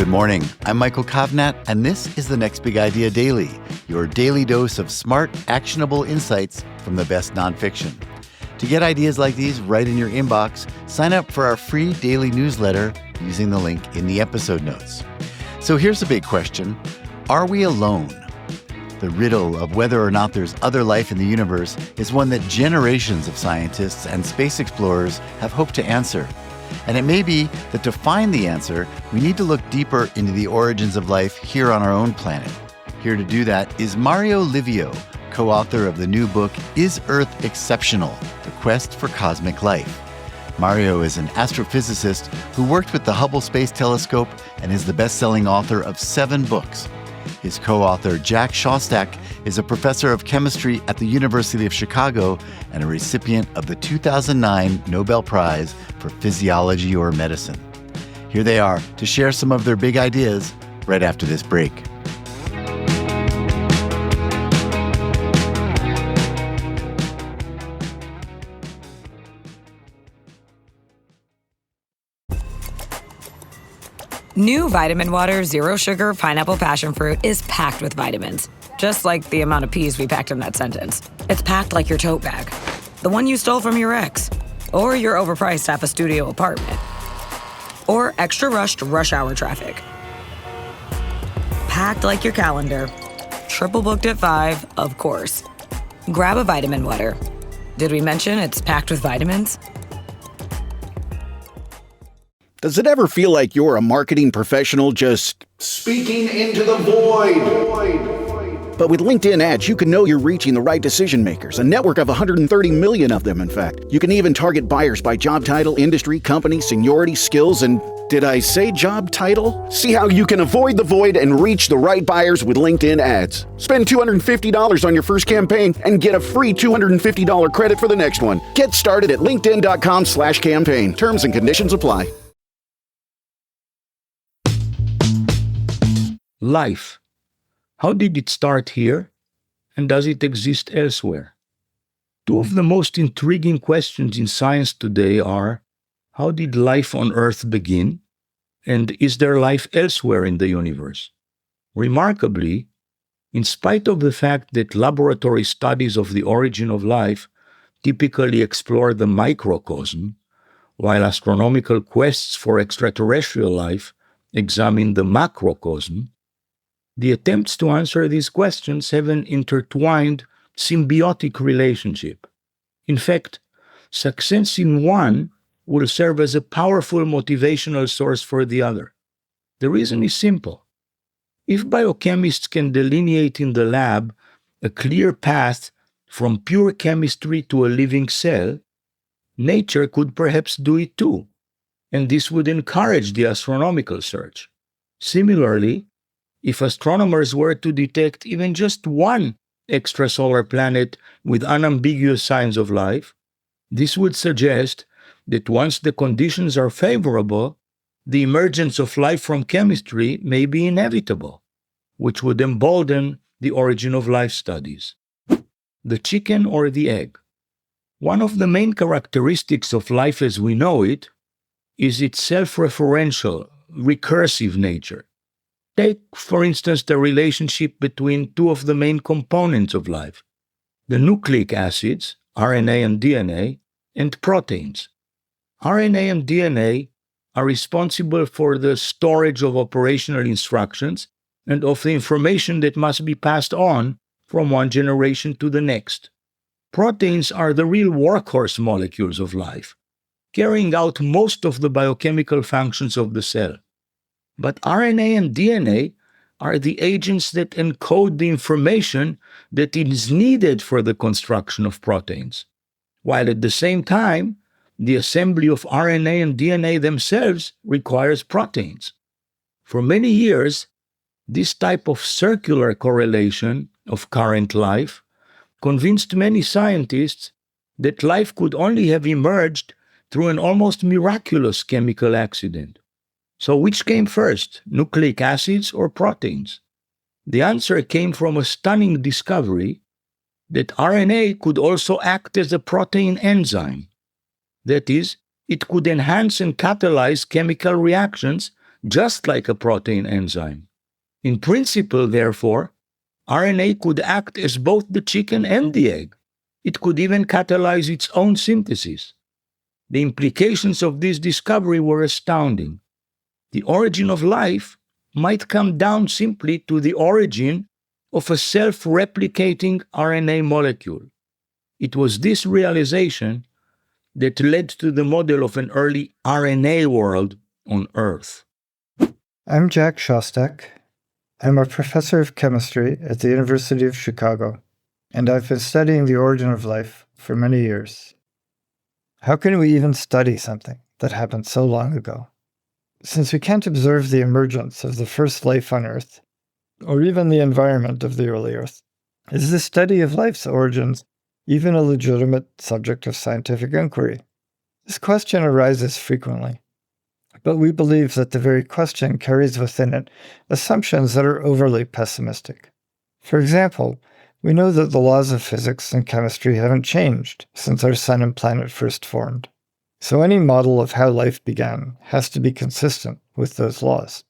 Good morning. I'm Michael Kovnat, and this is the Next Big Idea Daily, your daily dose of smart, actionable insights from the best nonfiction. To get ideas like these right in your inbox, sign up for our free daily newsletter using the link in the episode notes. So here's the big question. Are we alone? The riddle of whether or not there's other life in the universe is one that generations of scientists and space explorers have hoped to answer. And it may be that to find the answer, we need to look deeper into the origins of life here on our own planet. Here to do that is Mario Livio, co-author of the new book, Is Earth Exceptional? The Quest for Cosmic Life. Mario is an astrophysicist who worked with the Hubble Space Telescope and is the best-selling author of 7 books. His co-author, Jack Szostak, is a professor of chemistry at the University of Chicago and a recipient of the 2009 Nobel Prize for Physiology or Medicine. Here they are to share some of their big ideas right after this break. New Vitamin Water Zero Sugar Pineapple Passion Fruit is packed with vitamins, just like the amount of peas we packed in that sentence. It's packed like your tote bag, the one you stole from your ex, or your overpriced half a studio apartment, or extra rushed rush hour traffic. Packed like your calendar, triple booked at 5, of course. Grab a Vitamin Water. Did we mention it's packed with vitamins? Does it ever feel like you're a marketing professional just speaking into the void? But with LinkedIn ads, you can know you're reaching the right decision makers, a network of 130 million of them, in fact. You can even target buyers by job title, industry, company, seniority, skills, and did I say job title? See how you can avoid the void and reach the right buyers with LinkedIn ads. Spend $250 on your first campaign and get a free $250 credit for the next one. Get started at linkedin.com/campaign. Terms and conditions apply. Life. How did it start here, and does it exist elsewhere? Two of the most intriguing questions in science today are, how did life on Earth begin, and is there life elsewhere in the universe? Remarkably, in spite of the fact that laboratory studies of the origin of life typically explore the microcosm, while astronomical quests for extraterrestrial life examine the macrocosm, the attempts to answer these questions have an intertwined, symbiotic relationship. In fact, success in one will serve as a powerful motivational source for the other. The reason is simple. If biochemists can delineate in the lab a clear path from pure chemistry to a living cell, nature could perhaps do it too, and this would encourage the astronomical search. Similarly, if astronomers were to detect even just one extrasolar planet with unambiguous signs of life, this would suggest that once the conditions are favorable, the emergence of life from chemistry may be inevitable, which would embolden the origin of life studies. The chicken or the egg? One of the main characteristics of life as we know it is its self-referential, recursive nature. Take, for instance, the relationship between two of the main components of life, the nucleic acids, RNA and DNA, and proteins. RNA and DNA are responsible for the storage of operational instructions and of the information that must be passed on from one generation to the next. Proteins are the real workhorse molecules of life, carrying out most of the biochemical functions of the cell. But RNA and DNA are the agents that encode the information that is needed for the construction of proteins, while at the same time, the assembly of RNA and DNA themselves requires proteins. For many years, this type of circular correlation of current life convinced many scientists that life could only have emerged through an almost miraculous chemical accident. So which came first, nucleic acids or proteins? The answer came from a stunning discovery that RNA could also act as a protein enzyme. That is, it could enhance and catalyze chemical reactions just like a protein enzyme. In principle, therefore, RNA could act as both the chicken and the egg. It could even catalyze its own synthesis. The implications of this discovery were astounding. The origin of life might come down simply to the origin of a self-replicating RNA molecule. It was this realization that led to the model of an early RNA world on Earth. I'm Jack Szostak. I'm a professor of chemistry at the University of Chicago, and I've been studying the origin of life for many years. How can we even study something that happened so long ago? Since we can't observe the emergence of the first life on Earth, or even the environment of the early Earth, is the study of life's origins even a legitimate subject of scientific inquiry? This question arises frequently, but we believe that the very question carries within it assumptions that are overly pessimistic. For example, we know that the laws of physics and chemistry haven't changed since our sun and planet first formed. So any model of how life began has to be consistent with those laws.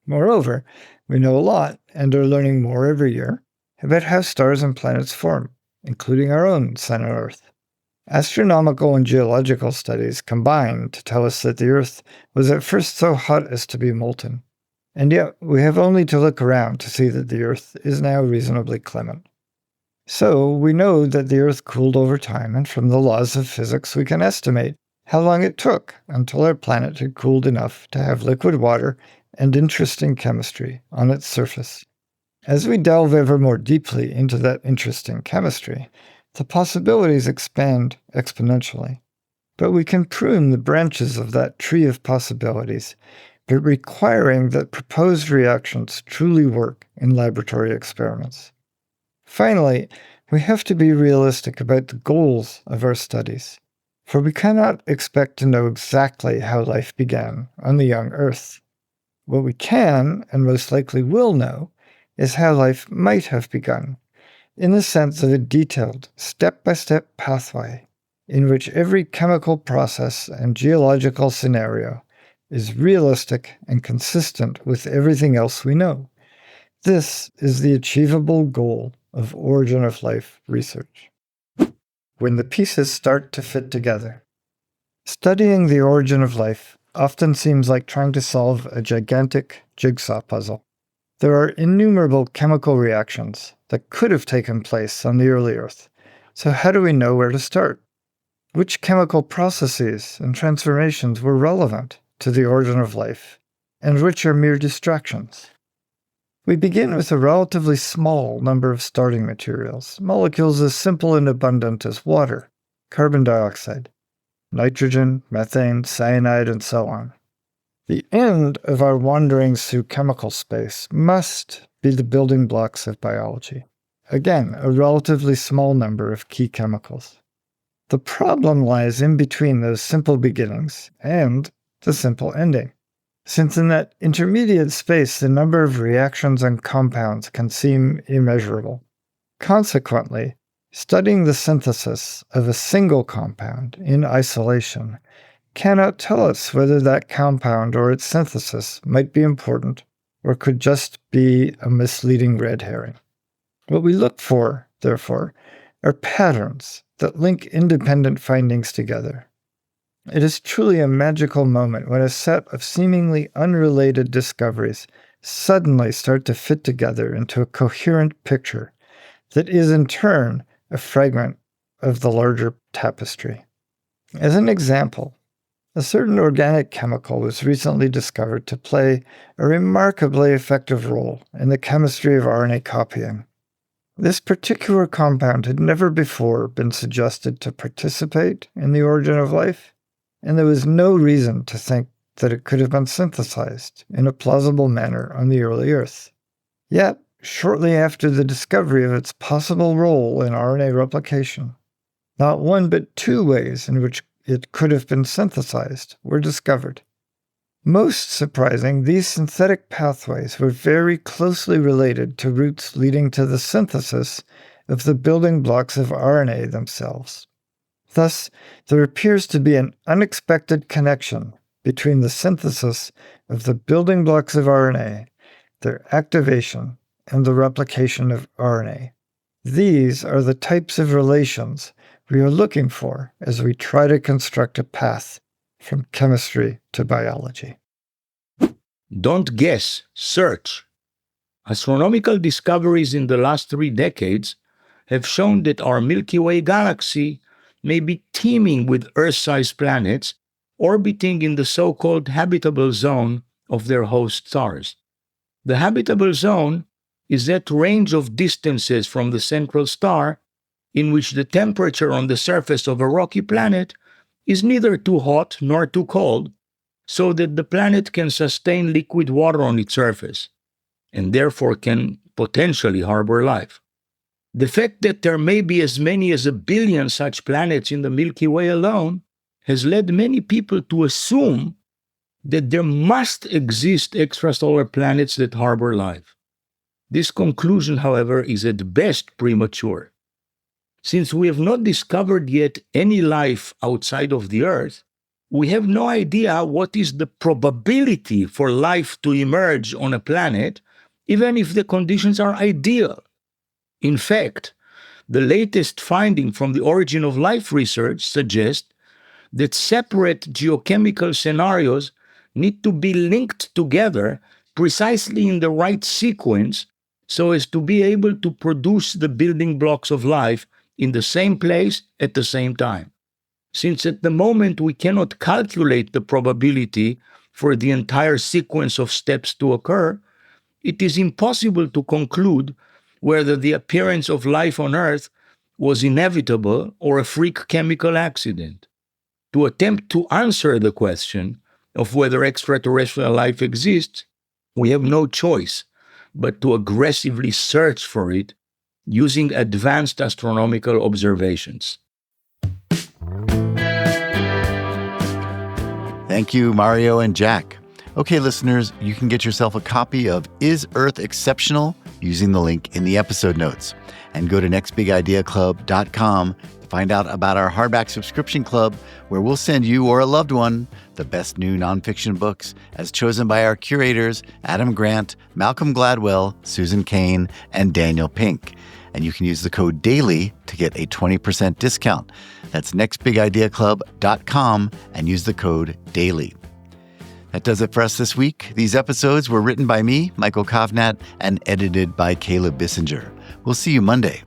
Moreover, we know a lot, and are learning more every year, about how stars and planets form, including our own sun and Earth. Astronomical and geological studies combine to tell us that the Earth was at first so hot as to be molten, and yet we have only to look around to see that the Earth is now reasonably clement. So we know that the Earth cooled over time, and from the laws of physics we can estimate how long it took until our planet had cooled enough to have liquid water and interesting chemistry on its surface. As we delve ever more deeply into that interesting chemistry, the possibilities expand exponentially. But we can prune the branches of that tree of possibilities by requiring that proposed reactions truly work in laboratory experiments. Finally, we have to be realistic about the goals of our studies, for we cannot expect to know exactly how life began on the young Earth. What we can, and most likely will know, is how life might have begun, in the sense of a detailed, step-by-step pathway in which every chemical process and geological scenario is realistic and consistent with everything else we know. This is the achievable goal of origin of life research. When the pieces start to fit together. Studying the origin of life often seems like trying to solve a gigantic jigsaw puzzle. There are innumerable chemical reactions that could have taken place on the early Earth. So how do we know where to start? Which chemical processes and transformations were relevant to the origin of life, and which are mere distractions? We begin with a relatively small number of starting materials, molecules as simple and abundant as water, carbon dioxide, nitrogen, methane, cyanide, and so on. The end of our wanderings through chemical space must be the building blocks of biology. Again, a relatively small number of key chemicals. The problem lies in between those simple beginnings and the simple ending, since in that intermediate space the number of reactions and compounds can seem immeasurable. Consequently, studying the synthesis of a single compound in isolation cannot tell us whether that compound or its synthesis might be important or could just be a misleading red herring. What we look for, therefore, are patterns that link independent findings together. It is truly a magical moment when a set of seemingly unrelated discoveries suddenly start to fit together into a coherent picture that is in turn a fragment of the larger tapestry. As an example, a certain organic chemical was recently discovered to play a remarkably effective role in the chemistry of RNA copying. This particular compound had never before been suggested to participate in the origin of life, and there was no reason to think that it could have been synthesized in a plausible manner on the early Earth. Yet, shortly after the discovery of its possible role in RNA replication, not one but two ways in which it could have been synthesized were discovered. Most surprising, these synthetic pathways were very closely related to routes leading to the synthesis of the building blocks of RNA themselves. Thus, there appears to be an unexpected connection between the synthesis of the building blocks of RNA, their activation, and the replication of RNA. These are the types of relations we are looking for as we try to construct a path from chemistry to biology. Don't guess, search. Astronomical discoveries in the last 3 decades have shown that our Milky Way galaxy may be teeming with Earth-sized planets orbiting in the so-called habitable zone of their host stars. The habitable zone is that range of distances from the central star in which the temperature on the surface of a rocky planet is neither too hot nor too cold, so that the planet can sustain liquid water on its surface, and therefore can potentially harbor life. The fact that there may be as many as 1 billion such planets in the Milky Way alone has led many people to assume that there must exist extrasolar planets that harbor life. This conclusion, however, is at best premature. Since we have not discovered yet any life outside of the Earth, we have no idea what is the probability for life to emerge on a planet, even if the conditions are ideal. In fact, the latest finding from the origin of life research suggests that separate geochemical scenarios need to be linked together precisely in the right sequence so as to be able to produce the building blocks of life in the same place at the same time. Since at the moment we cannot calculate the probability for the entire sequence of steps to occur, it is impossible to conclude whether the appearance of life on Earth was inevitable or a freak chemical accident. To attempt to answer the question of whether extraterrestrial life exists, we have no choice but to aggressively search for it using advanced astronomical observations. Thank you, Mario and Jack. Okay, listeners, you can get yourself a copy of Is Earth Exceptional using the link in the episode notes. And go to nextbigideaclub.com to find out about our hardback subscription club, where we'll send you or a loved one the best new nonfiction books as chosen by our curators, Adam Grant, Malcolm Gladwell, Susan Cain, and Daniel Pink. And you can use the code DAILY to get a 20% discount. That's nextbigideaclub.com and use the code DAILY. That does it for us this week. These episodes were written by me, Michael Kovnat, and edited by Caleb Bissinger. We'll see you Monday.